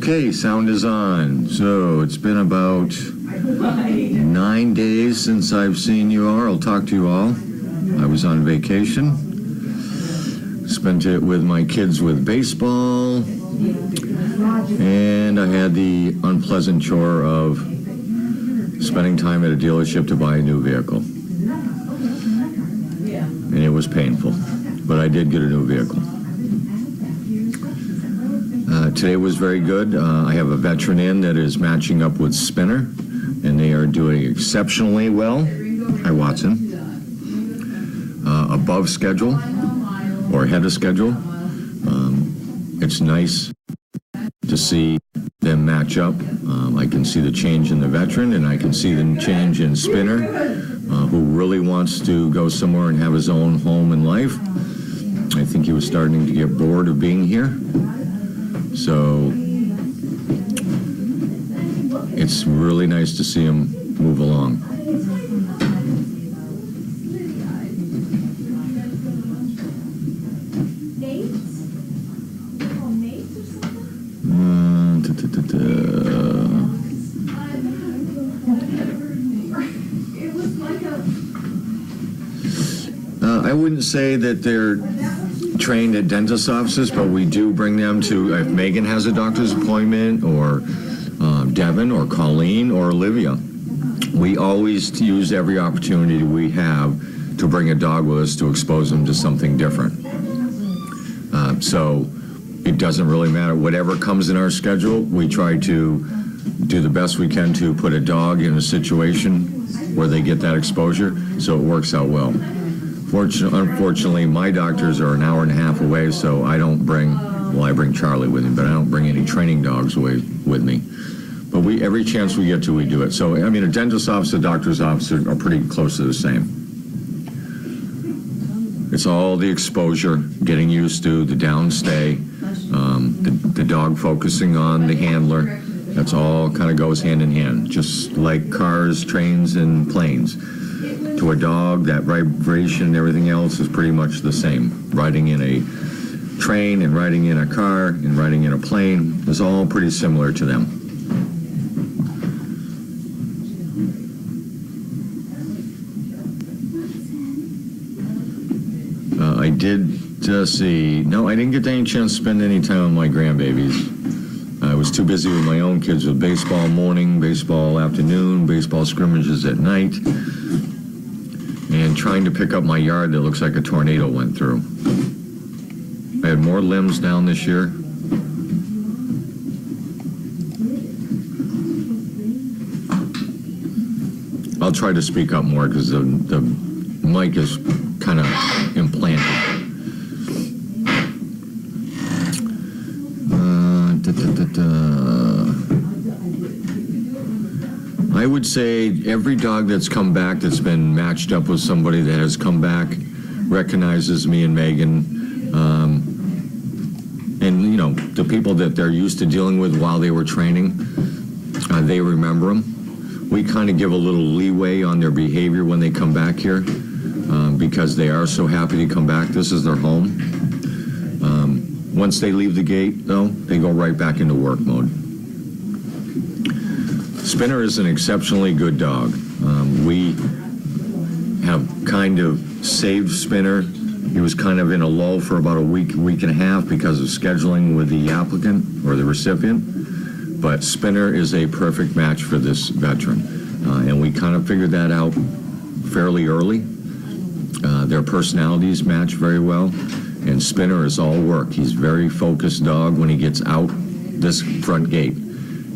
Okay, sound is on. So it's been about 9 days since I've seen you all. I'll talk to you all. I was on vacation. Spent it with my kids with baseball. And I had the unpleasant chore of spending time at a dealership to buy a new vehicle. And it was painful. But I did get a new vehicle. Today was very good. I have a veteran in that is matching up with Spinner, and they are doing exceptionally well. Hi, Watson. Above schedule, or ahead of schedule. It's nice to see them match up. I can see the change in the veteran, and I can see the change in Spinner, who really wants to go somewhere and have his own home and life. I think he was starting to get bored of being here. So it's really nice to see him move along. I wouldn't say that they're trained at dentist offices, but we do bring them to, if Megan has a doctor's appointment, or Devin, or Colleen, or Olivia. We always use every opportunity we have to bring a dog with us to expose them to something different. So it doesn't really matter. Whatever comes in our schedule, we try to do the best we can to put a dog in a situation where they get that exposure, so it works out well. Unfortunately, my doctors are an hour and a half away, so I don't bring, well, I bring Charlie with me, but I don't bring any training dogs away with me. But every chance we get to, we do it. So, I mean, a dentist's office, a doctor's office are pretty close to the same. It's all the exposure, getting used to the downstay, the dog focusing on the handler. That's all kind of goes hand in hand, just like cars, trains, and planes. To a dog, that vibration and everything else is pretty much the same. Riding in a train and riding in a car and riding in a plane is all pretty similar to them. I did see, no, I didn't get any chance to spend any time with my grandbabies. I was too busy with my own kids with baseball morning, baseball afternoon, baseball scrimmages at night, and trying to pick up my yard that looks like a tornado went through. I had more limbs down this year. I'll try to speak up more because the mic is kind of implanted. I would say every dog that's come back that's been matched up with somebody that has come back recognizes me and Megan. And, you know, the people that they're used to dealing with while they were training, they remember them. We kind of give a little leeway on their behavior when they come back here because they are so happy to come back. This is their home. Once they leave the gate, though, they go right back into work mode. Spinner is an exceptionally good dog. We have kind of saved Spinner. He was kind of in a lull for about a week and a half because of scheduling with the applicant or the recipient. But Spinner is a perfect match for this veteran. And we kind of figured that out fairly early. Their personalities match very well. And Spinner is all work. He's a very focused dog when he gets out this front gate.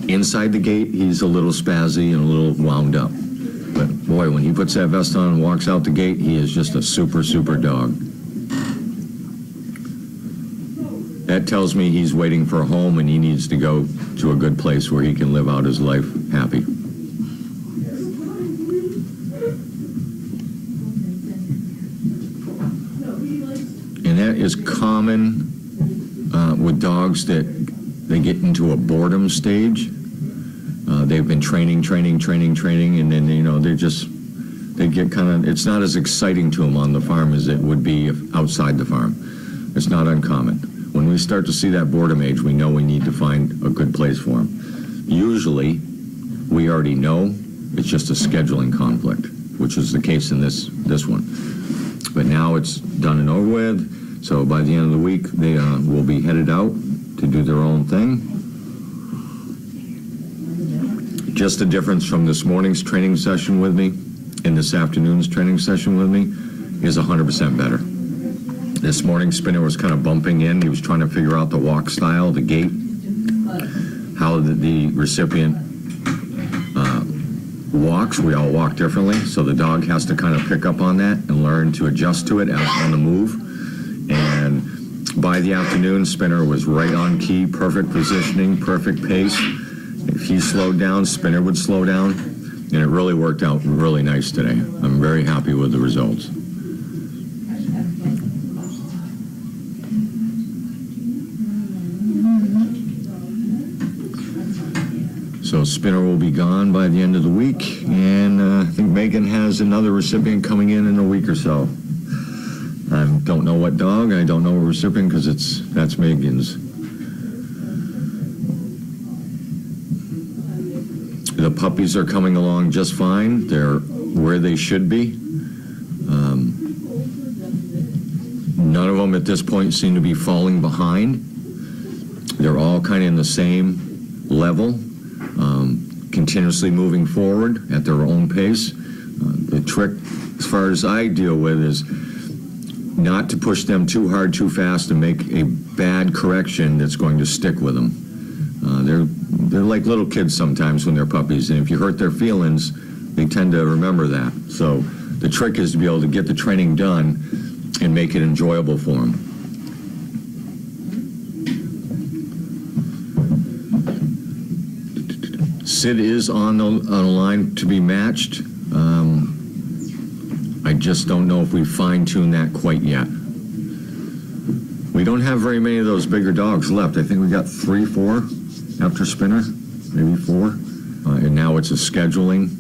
Inside the gate, he's a little spazzy and a little wound up. But boy, when he puts that vest on and walks out the gate, he is just a super, super dog. That tells me he's waiting for a home and he needs to go to a good place where he can live out his life happy. And that is common with dogs that they get into a boredom stage. They've been training, and then, you know, they get kind of, it's not as exciting to them on the farm as it would be outside the farm. It's not uncommon. When we start to see that boredom age, we know we need to find a good place for them. Usually, we already know it's just a scheduling conflict, which is the case in this one. But now it's done and over with, so by the end of the week, they will be headed out to do their own thing. Just the difference from this morning's training session with me and this afternoon's training session with me is 100% better. This morning, Spinner was kind of bumping in. He was trying to figure out the walk style, the gait, how the recipient walks. We all walk differently, so the dog has to kind of pick up on that and learn to adjust to it on the move. And by the afternoon, Spinner was right on key, perfect positioning, perfect pace. If he slowed down, Spinner would slow down, and it really worked out really nice today. I'm very happy with the results. So Spinner will be gone by the end of the week, and I think Megan has another recipient coming in a week or so. I don't know what dog, I don't know what recipient, because that's Megan's. The puppies are coming along just fine. They're where they should be. None of them at this point seem to be falling behind. They're all kind of in the same level, continuously moving forward at their own pace. The trick, as far as I deal with, is not to push them too hard, too fast, and make a bad correction that's going to stick with them. They're like little kids sometimes when they're puppies, and if you hurt their feelings, they tend to remember that. So the trick is to be able to get the training done and make it enjoyable for them. Sid is on the line to be matched. I just don't know if we fine-tuned that quite yet. We don't have very many of those bigger dogs left. I think we got 3, 4 after Spinner, maybe 4. And now it's a scheduling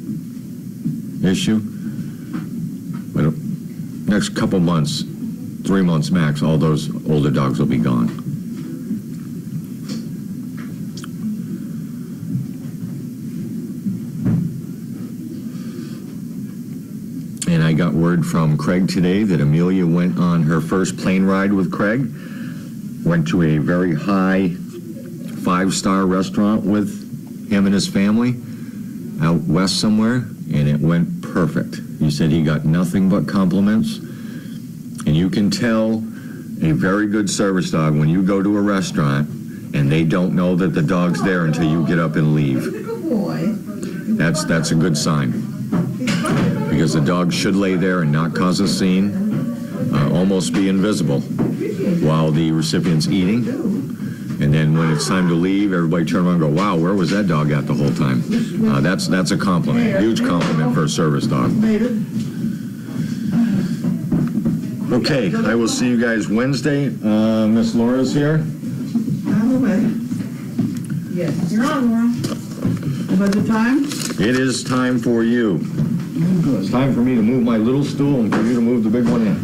issue. But next couple months, 3 months max, all those older dogs will be gone. And I got word from Craig today that Amelia went on her first plane ride with Craig, went to a very high 5-star restaurant with him and his family out west somewhere, and it went perfect. He said he got nothing but compliments. And you can tell a very good service dog when you go to a restaurant and they don't know that the dog's there until you get up and leave. That's a good sign. Because the dog should lay there and not cause a scene, almost be invisible while the recipient's eating. And then when it's time to leave, everybody turn around and go, wow, where was that dog at the whole time? That's a compliment, huge compliment for a service dog. Okay, I will see you guys Wednesday. Miss Laura's here. I'm away. Yes. You're on, Laura. About the time? It is time for you. Good. It's time for me to move my little stool and for you to move the big one in.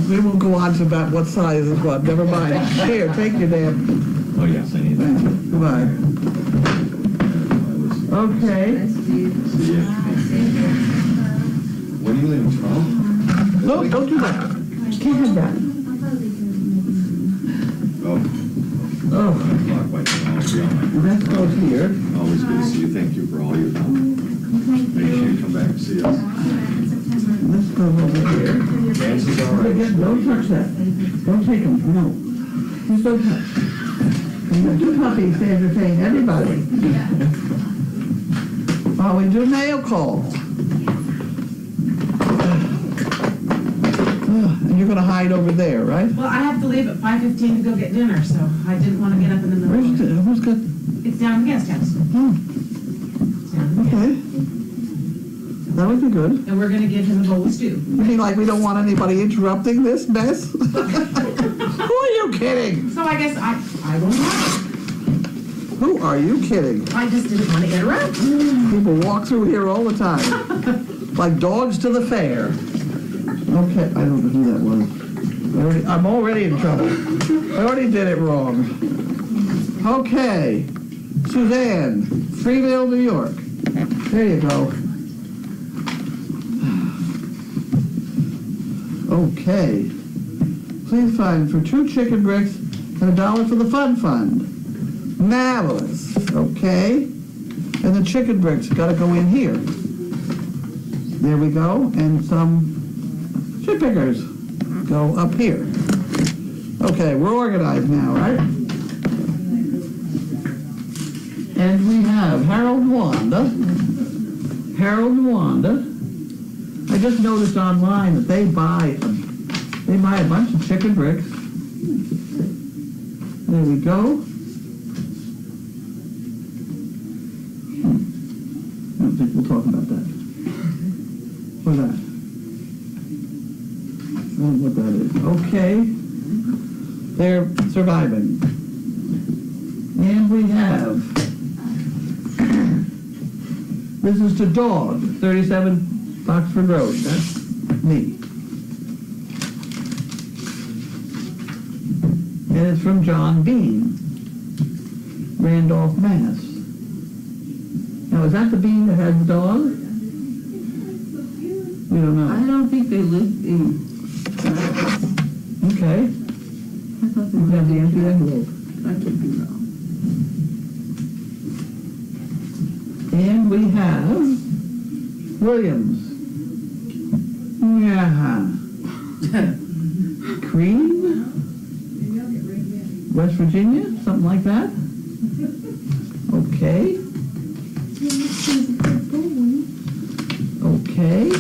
We won't go on to about what size is what. Never mind. Here, take your damn. Oh, yes, I need that. Goodbye. Okay. What are you leaving, Tom? No, don't do that. You can't have that. Oh, that goes here. Always good to see you. Thank you for all your help. Make sure you come back and see us. This goes over here. Vance is all right. Don't touch that. Don't take them. No. Just don't touch. You got 2 puppies to entertain anybody. While we do mail calls. And you're gonna hide over there, right? Well, I have to leave at 5:15 to go get dinner, so I didn't want to get up in the middle. Who's got, It's down in the guest house. oh, It's down in the guest okay. That would be good. And we're gonna give him a bowl of stew. You mean like we don't want anybody interrupting this mess? Who are you kidding? So I guess I will not. Who are you kidding? I just didn't want to interrupt. People walk through here all the time, like dogs to the fair. Okay, I don't know who that was. I'm already in trouble. I already did it wrong. Okay, Suzanne, Freeville, New York. There you go. Okay. Please find for 2 chicken bricks and $1 for the fun fund. Marvelous. Okay. And the chicken bricks gotta go in here. There we go. And some chip pickers go up here. Okay, we're organized now, right? And we have Harold and Wanda. Harold and Wanda. I just noticed online that they buy a bunch of chicken bricks. There we go. I don't think we'll talk about that. Or that. I don't know what that is. Okay. They're surviving. And we have, this is to Dog, 37 Boxford Road. That's me. And it's from John Bean, Randolph, Mass. Now, is that the Bean that has the dog? We don't know. I don't think they lived in. Okay. I thought they We have lived the in. empty envelope. I could be wrong. And we have Williams. Yeah. Cream? West Virginia? Something like that? Okay. Okay.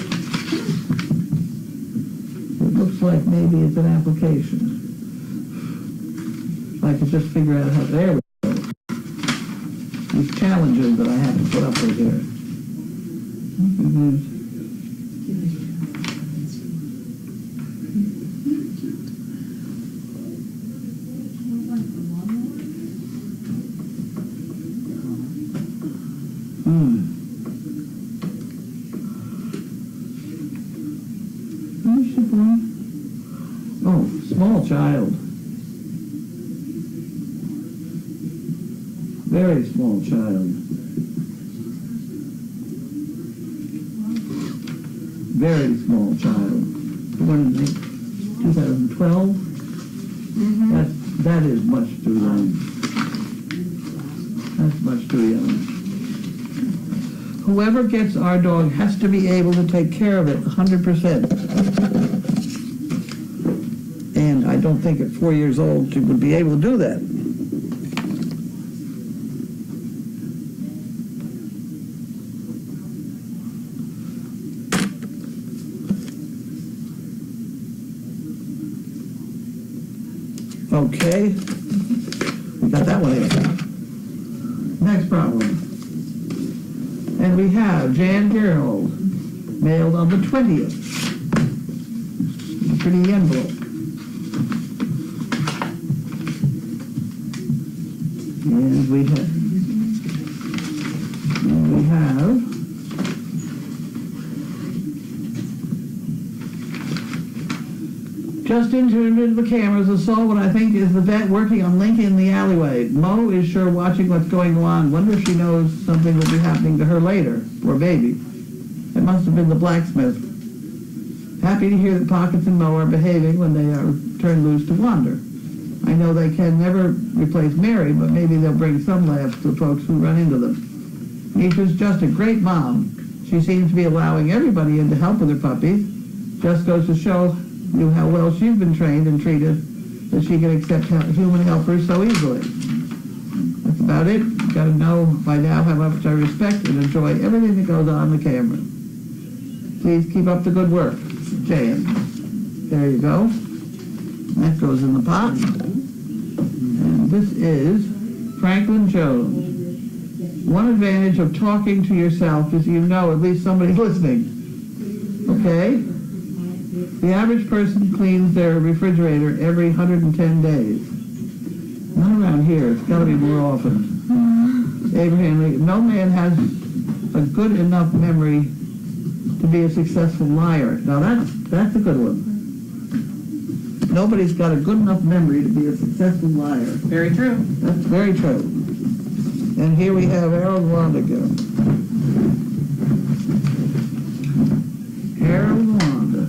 It looks like maybe it's an application. I could just figure out how, there we go. These challenges that I have to put up with here. Where's she born? Oh, small child. Very small child. Very small child. Born in 2012. That is much too young. That's much too young. Whoever gets our dog has to be able to take care of it 100%. And I don't think at 4 years old she would be able to do that. Okay. We got that one in. Next problem. And we have Jan Gerald, mailed on the 20th. Pretty envelope. And we have just turned into the cameras and saw what I think is the vet working on Lincoln in the alleyway. Mo is sure watching what's going on. Wonder if she knows something will be happening to her later. Poor baby. It must have been the blacksmith. Happy to hear that Pockets and Mo are behaving when they are turned loose to wander. I know they can never replace Mary, but maybe they'll bring some laughs to folks who run into them. Nisha's just a great mom. She seems to be allowing everybody in to help with her puppies. Just goes to show you how well she's been trained and treated that she can accept human helpers so easily. That's about it. You've got to know by now how much I respect and enjoy everything that goes on the camera. Please keep up the good work. Jan. There you go. That goes in the pot. And this is Franklin Jones. One advantage of talking to yourself is you know at least somebody's listening. Okay? The average person cleans their refrigerator every 110 days. Not around here. It's got to be more often. Abraham Lincoln. No man has a good enough memory to be a successful liar. Now that's a good one. Nobody's got a good enough memory to be a successful liar. Very true. That's very true. And here we have Harold Wanda again. Harold Wanda.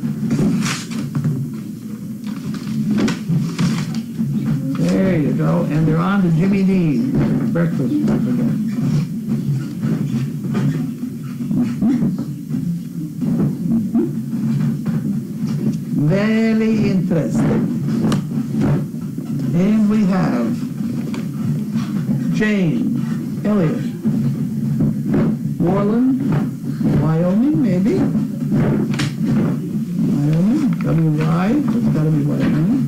There you go. And they're on to Jimmy Dean. Breakfast again. Very interesting. And we have Jane Elliott. Worland, Wyoming, maybe? Wyoming, W-Y, it's got to be Wyoming.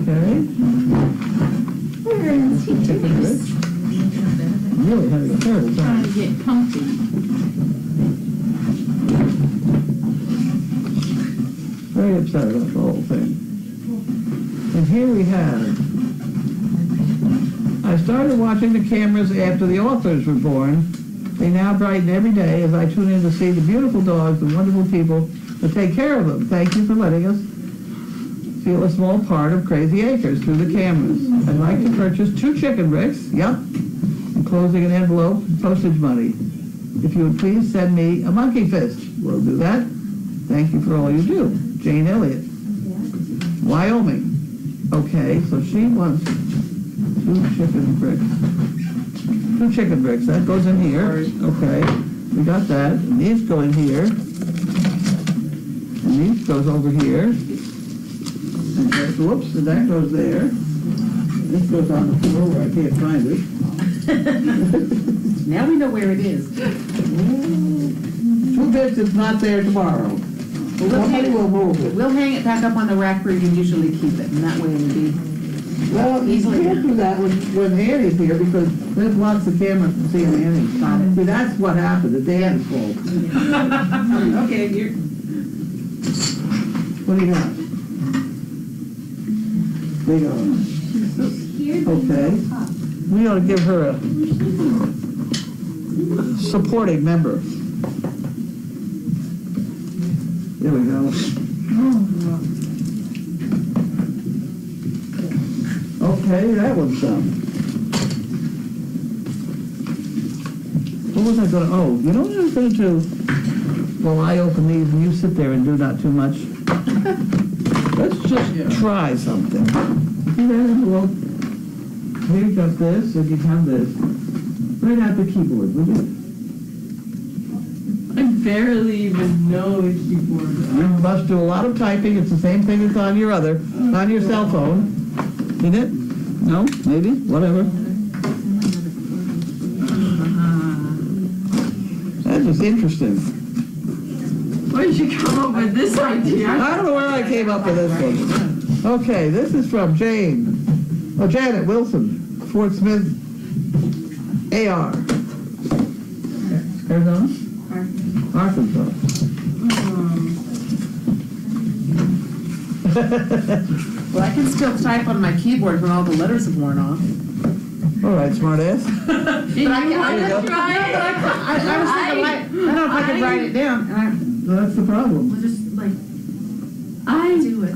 Okay. Really having a terrible Trying time. to get comfy. Very upset about the whole thing. And here we have, I started watching the cameras after the authors were born. They now brighten every day as I tune in to see the beautiful dogs and wonderful people that take care of them. Thank you for letting us feel a small part of Crazy Acres through the cameras. I'd like to purchase 2 chicken bricks, yep, enclosing an envelope and postage money. If you would please send me a monkey fist. We'll do that. Thank you for all you do. Jane Elliott. Wyoming. Okay, so she wants 2 chicken bricks. 2 chicken bricks. That goes in here. Okay, we got that. And these go in here. And these goes over here. And that, whoops, and that goes there. This goes on the floor where I can't find it. Now we know where it is. 2 bits is not there tomorrow. Somebody will move it. We'll hang it back up on the rack where you usually keep it, and that way it'll be. Well, you can't do that when Annie's here because this blocks the camera from seeing Annie. See, that's what happened. It's Annie's fault. Okay, you're. What do you got? Big on. Okay. We ought to give her a supporting member. There we go. Okay, that one's done. What was I gonna, oh, you know what I was gonna do? Well, I open these and you sit there and do not too much. Let's just try something. See that envelope? Here you got this, and you have this. Right out the keyboard, would you? I barely even know a keyboard. You must do a lot of typing. It's the same thing as on your on your cell phone. Isn't it? No? Maybe? Whatever. That was interesting. Where did you come up with this idea? I don't know where I came up with this one. Okay, this is from Janet Wilson, Fort Smith, AR. Arizona? Arkansas. Well, I can still type on my keyboard when all the letters have worn off. All right, smart ass. But I was thinking, like, I don't know if I could write it down. That's the problem. We'll just like do it.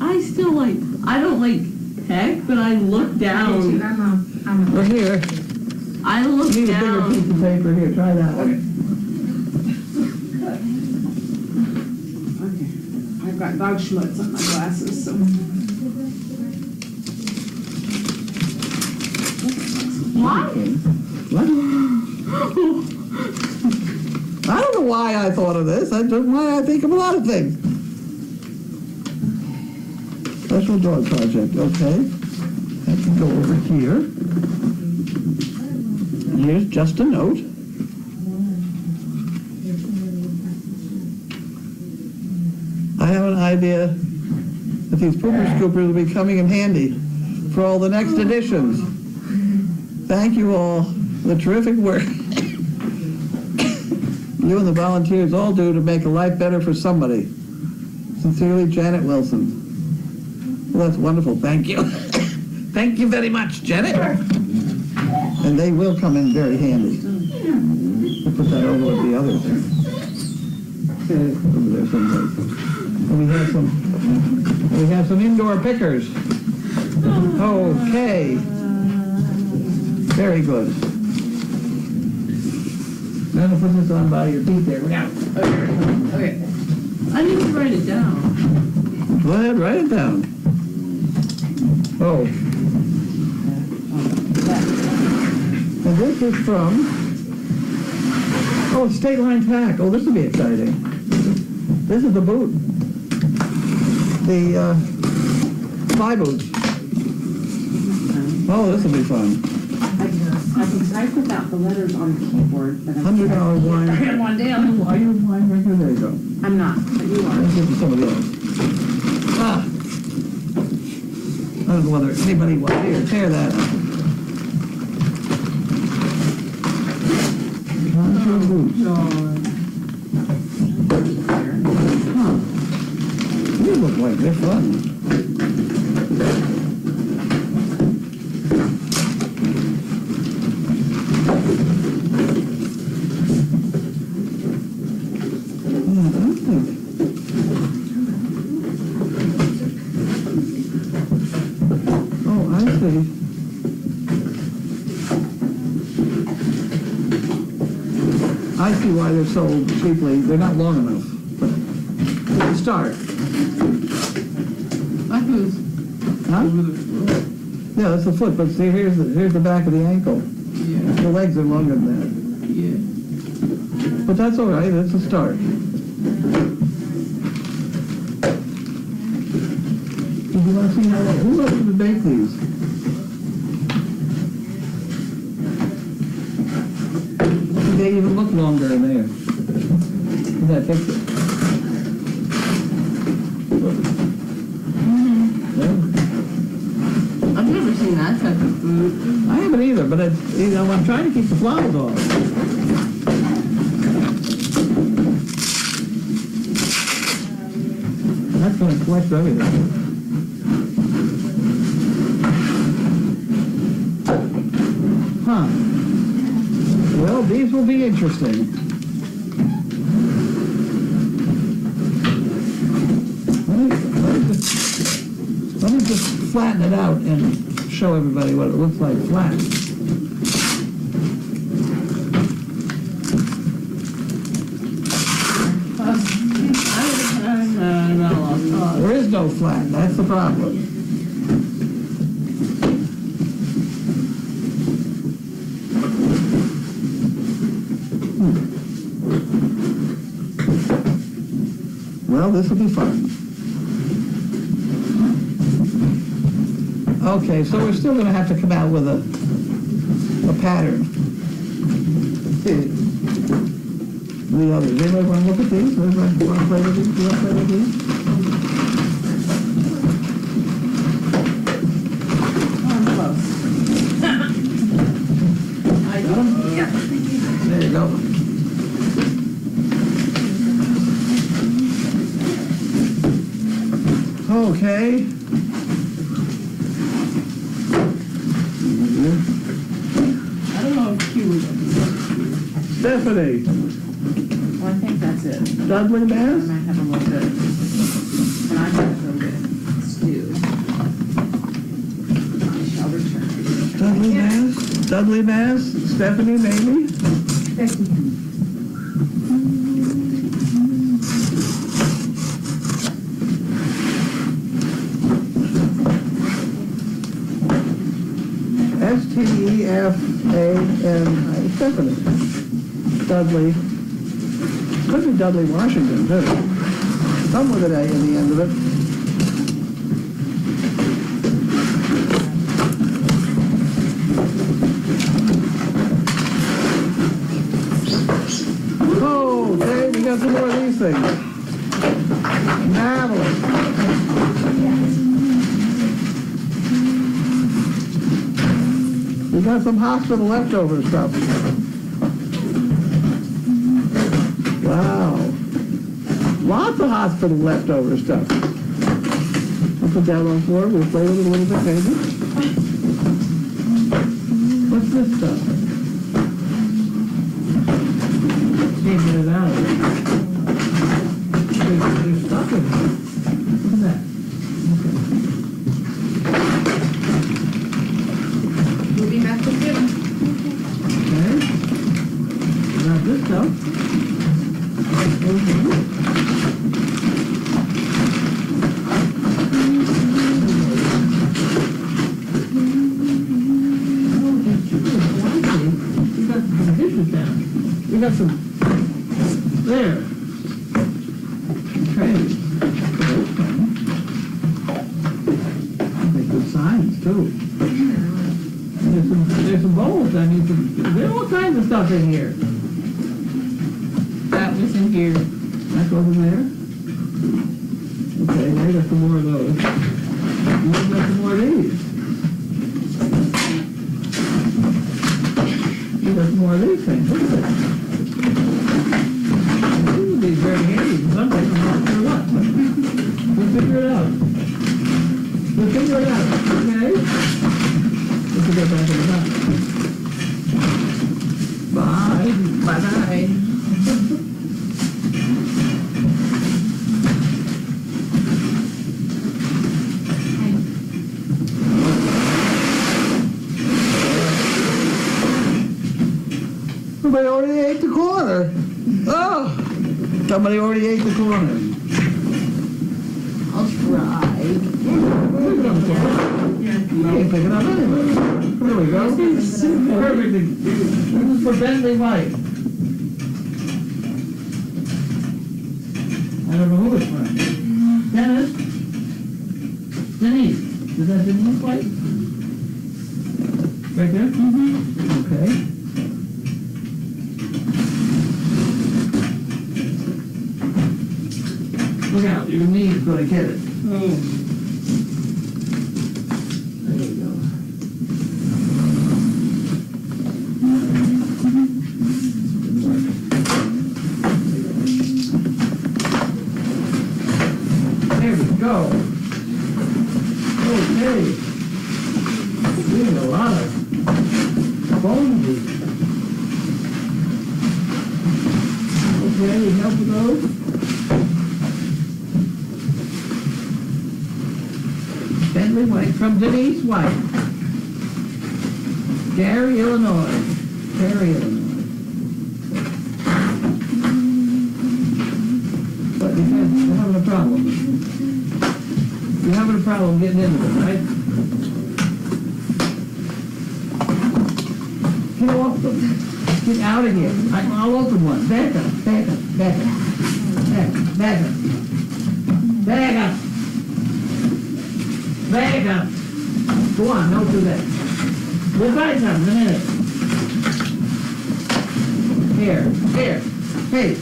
I still like, I don't like text, but I look down. I'm Well, here, I look you need a bigger down. piece of paper. Here, try that one. Okay. I've got dog schmutz on my glasses, so. What? What? I don't know why I thought of this. That's why I think of a lot of things. Special dog project, okay. That can go over here. Here's just a note. I have an idea that these pooper scoopers will be coming in handy for all the next editions. Thank you all for the terrific work you and the volunteers all do to make a life better for somebody. Sincerely, Janet Wilson. Well, that's wonderful. Thank you. Thank you very much, Janet. And they will come in very handy. I'll put that over with the others. Over there someplace. And we have some indoor pickers. Okay. Very good. Now to put this on by your feet there. Now. Okay. I need to write it down. Go ahead, write it down. Oh. And this is from, State Line Tack. Oh, this will be exciting. This is the boot. The fly boots. Oh, this will be fun. I put out the letters on the keyboard, but $100 wine. I had one down. Are you a wine drinker? There you go. I'm not, but you are. Let's give it to somebody else. I don't know whether anybody wants to tear that up. Contour boots. Huh. These look like they're fun. I see why they're sold cheaply. They're not long enough. But it's a start. Like who's? Huh? Yeah, that's the foot, but see, here's the back of the ankle. Yeah. The legs are longer than that. Yeah. But that's all right. That's a start. Do you want to see who else would make these? They even look longer in there. In that picture. Yeah. I've never seen that type of food. I haven't either, but I'm trying to keep the flies off. That's going to collect everything. Huh. Well, these will be interesting. Let me just flatten it out and show everybody what it looks like flat. There is no flat, that's the problem. Well, this will be fun. Okay, so we're still going to have to come out with a pattern. The others. Anybody want to look at these? Anybody want to play with these? Do you want to play with these? I'm close. Got 'em? Yeah. There you go. Okay. I don't know if Q was. Stephanie, Well, I think that's it. Dudley I Bass? might have a little bit. And I have a little bit stew. I shall return. Dudley Bass? Dudley Bass? Stephanie, maybe? Stephanie. Stephanie. Dudley. Could be Dudley Washington, too. Some with an A in the end of it. got some more of these things. Natalie. We got some hospital leftover stuff. Wow. Lots of hospital leftover stuff. I'll put that on the floor. We'll play with it a little bit, maybe. What's this stuff? Can't get it out of it. There's stuff in here. Look at that. Movie method too. Okay. Now this stuff. We got some there. Okay. Make good signs too. There's some bowls. I mean, there's all kinds of stuff in here. That was in here. That goes in there. Okay, I got some more of those. We got some more of these. We got some more of these things. Look at that. These would be very handy. Sometimes I'm not sure what. We'll figure it out. We'll figure it out. Okay? Let's get back to the top. Bye. Bye-bye. Somebody already ate the corner. Oh! Somebody already ate the corner. I'll try. You can't pick it up anyway. There we go. Perfect. This is for Bentley White. I don't know who it's from. Dennis? Denise. Is that Denise White? Right there? Mm-hmm. Okay. Look out, your knee's gonna get it. There you go. There we go. Okay. We have a lot of bones. Okay, you help with those? Bentley White from Denise White. Gary, Illinois. Gary, Illinois. But you're having a problem. You're having a problem getting into it, right? Get out of here. I'll open one. Back up, back up, back up. Back up, back up. Back up. Back up. Go on, don't do that. We'll buy some in a minute. Here, here. Hey.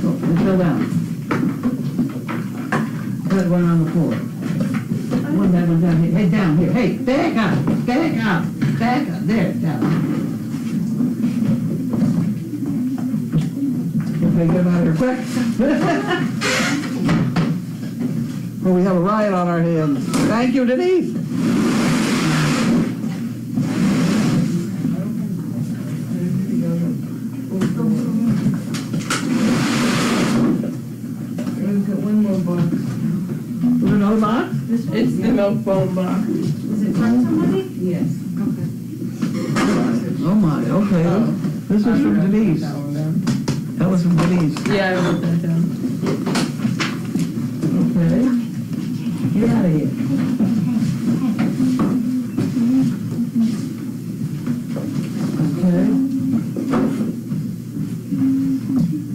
Go, let's go down. Put one on the floor. One that one down here. Hey, down here. Hey, back up. Back up. Back up. There, down. Okay, get out of here quick. Well, we have a riot on our hands. Thank you, Denise. One more box. Is there another box? It's the milk bone box. Is it from somebody? Yes. Okay. Oh my, okay. This is from Denise. That was from Denise. Yeah, I wrote that down. Okay. Get out of here. Okay.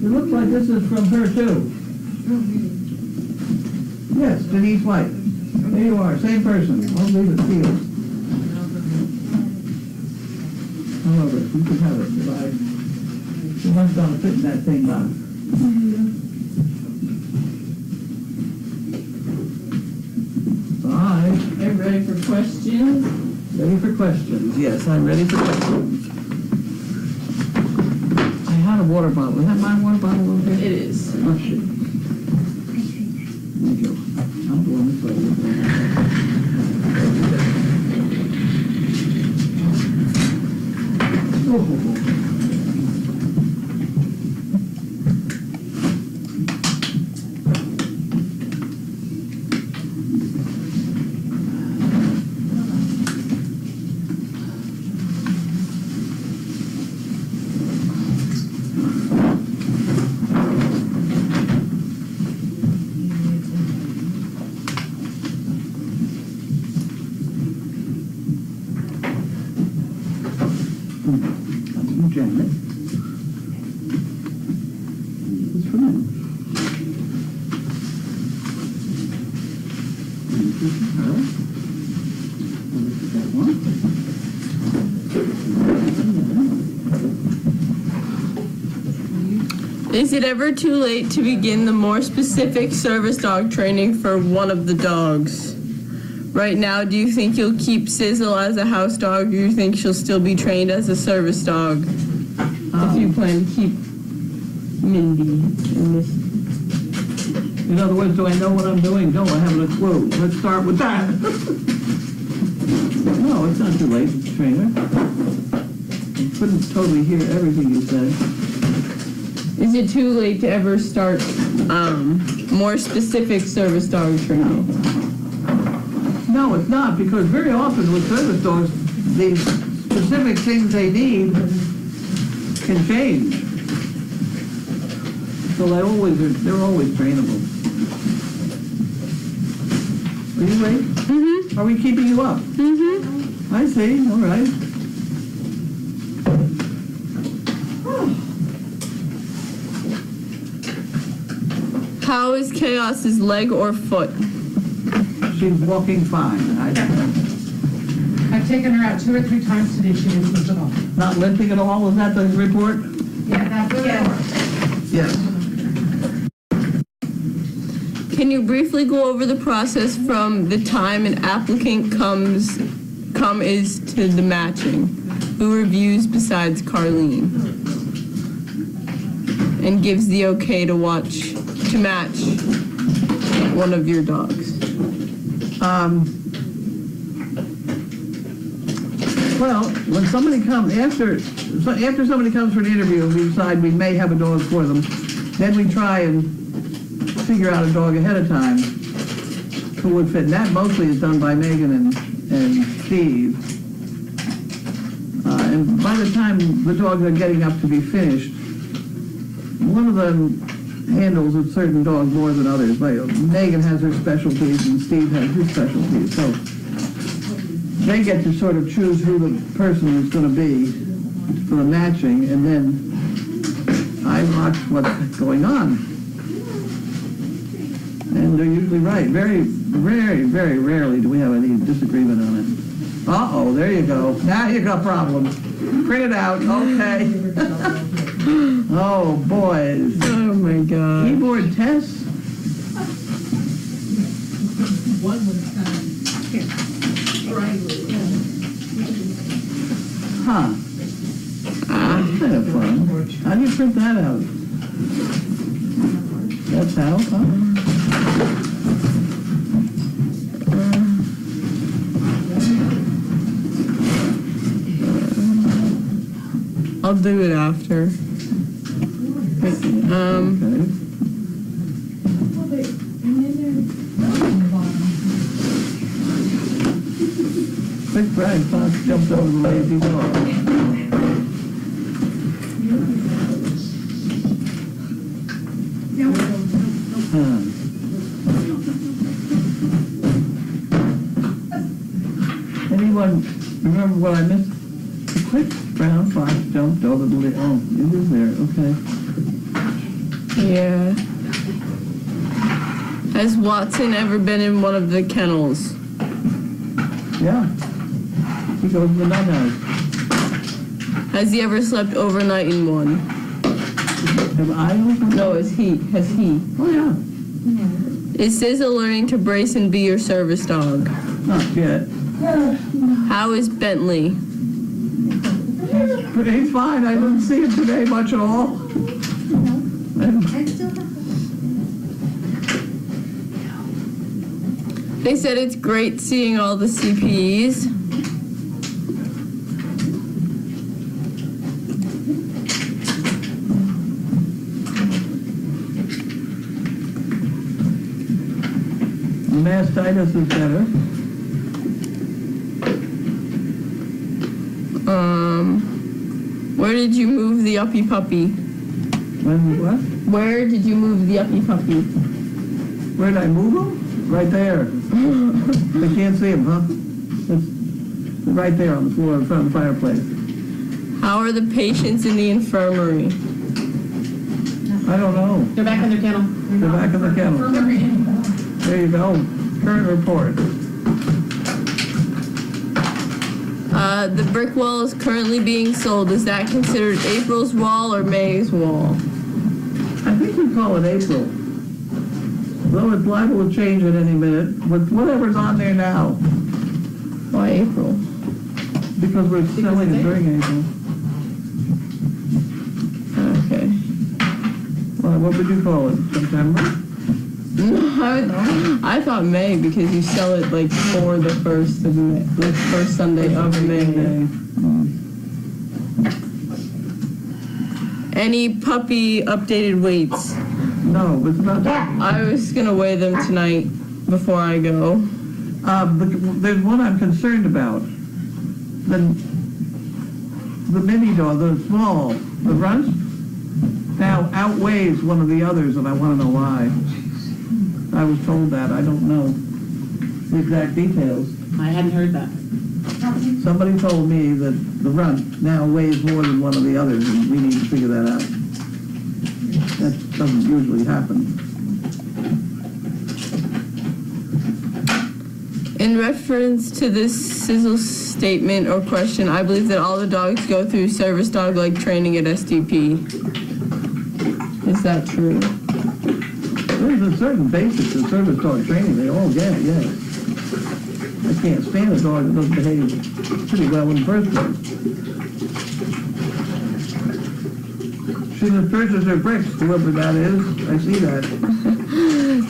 It looks like this is from her too. Yes, Denise White. There you are, same person. I'll leave it sealed. However, you can have it. Goodbye. She must not fit in that thing box. Bye. I'm ready for questions. Ready for questions? Yes, I'm ready for questions. I had a water bottle. Is that my water bottle over It here? is. Oh, shit. Thank you. I'm doing this way. Oh. Janet. What's for them? This is her. And this is that one. Is it ever too late to begin the more specific service dog training for one of the dogs? Right now, do you think you'll keep Sizzle as a house dog, or do you think she'll still be trained as a service dog? If you plan to keep Mindy in this. In other words, do I know what I'm doing? No, I haven't a clue. Let's start with that. No, it's not too late, trainer. I couldn't totally hear everything you said. Is it too late to ever start more specific service dog training? No, it's not, because very often with service dogs, the specific things they need can change. So they're always trainable. Are you awake? Mm-hmm. Are we keeping you up? Mm-hmm. I see, all right. How is Chaos's leg or foot? She's walking fine. I've taken her out 2 or 3 times today, she didn't lose at all. Not limping at all, was that the report? Yeah, that's the report. Yes. Can you briefly go over the process from the time an applicant is to the matching? Who reviews besides Carlene? And gives the okay to match one of your dogs? Well, when somebody comes, after somebody comes for an interview and we decide we may have a dog for them, then we try and figure out a dog ahead of time who would fit. And that mostly is done by Megan and Steve. And by the time the dogs are getting up to be finished, one of them handles a certain dog more than others. Like Megan has her specialties and Steve has his specialties. So they get to sort of choose who the person is going to be for the matching, and then I watch what's going on. And they're usually right. Very, very, very rarely do we have any disagreement on it. Uh-oh, there you go. Now you got problems. Print it out. Okay. Oh, boy. Oh my God. Keyboard tests? Huh. That's kind of fun. How do you print that out? That's how, huh? I'll do it after. Okay. Quick Brian Fox jumped over the lazy dog. Anyone remember what I missed? A quick brown fox jumped over the lid. Oh, it is there. Okay. Yeah. Has Watson ever been in one of the kennels? Yeah. He goes to the nut house. Has he ever slept overnight in one? Have aisles? No, has he. Oh, yeah. Is Sizzle learning to brace and be your service dog? Not yet. How is Bentley? But he's fine. I didn't see him today much at all. They said it's great seeing all the CPEs. Mastitis is better. Where did you move the uppy puppy? When what? Where did you move the uppy puppy? Where did I move him? Right there. They can't see him, huh? It's right there on the floor in front of the fireplace. How are the patients in the infirmary? I don't know. They're back in their kennel. They're back in the kennel. There you go. Current report. The brick wall is currently being sold. Is that considered April's wall or May's wall? I think we call it April. Though it's liable to change at any minute with whatever's on there now. Why April? Because we're selling it during April. Okay. Well, what would you call it? September? I thought May because you sell it like for the first of May, like first Sunday of May. Any puppy updated weights? No, it's not that. I was gonna weigh them tonight before I go. There's one I'm concerned about. The mini dog, the small, the runt, now outweighs one of the others, and I want to know why. I was told that. I don't know the exact details. I hadn't heard that. Somebody told me that the runt now weighs more than one of the others, and we need to figure that out. That doesn't usually happen. In reference to this Sizzle statement or question, I believe that all the dogs go through service dog-like training at SDP. Is that true? There's a certain basics of service dog training they all get, yes. I can't stand a dog that doesn't behave pretty well in the first place. She just purchases her bricks, whoever that is. I see that.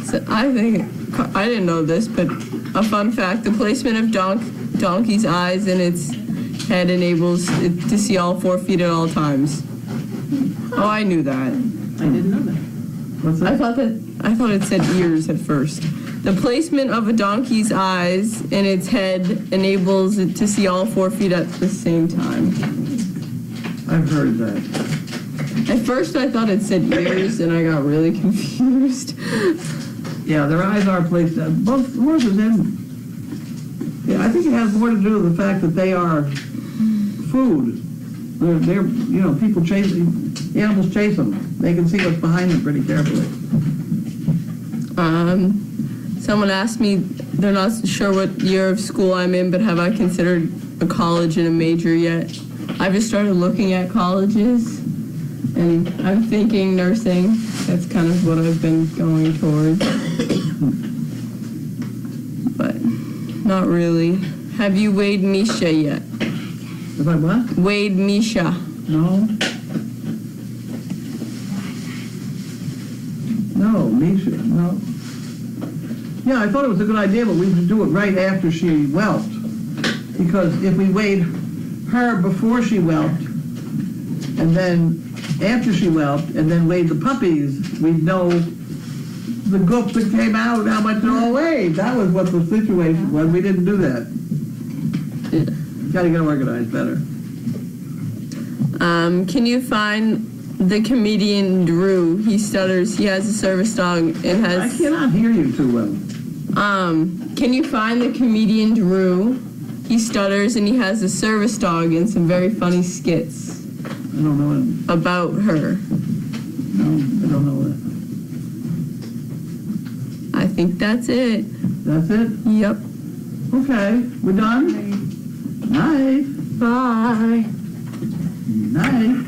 So I didn't know this, but a fun fact, the placement of donkey's eyes in its head enables it to see all 4 feet at all times. Oh, I knew that. I didn't know that. What's that? I thought it said ears at first. The placement of a donkey's eyes in its head enables it to see all 4 feet at the same time. I've heard that. At first I thought it said ears and I got really confused. Yeah, their eyes are placed, both horses and, yeah, I think it has more to do with the fact that they are food. They're people animals chase them. They can see what's behind them pretty carefully. Someone asked me, they're not sure what year of school I'm in, but have I considered a college and a major yet? I've just started looking at colleges, and I'm thinking nursing. That's kind of what I've been going towards. But not really. Have you weighed Misha yet? If I what? Weighed Misha. No. No, Misha, no. Yeah, I thought it was a good idea, but we should do it right after she whelped. Because if we weighed her before she whelped, and then after she whelped, and then weighed the puppies, we'd know the goop that came out and how much it all weighed. That was what the situation was. We didn't do that. Got to get organized better. Can you find the comedian Drew? He stutters. He has a service dog and has. I cannot hear you too well. Can you find the comedian Drew? He stutters and he has a service dog and some very funny skits I don't know it. about her. No, I don't know it. I think that's it. That's it? Yep. Okay, we're done? Night. Bye. Night.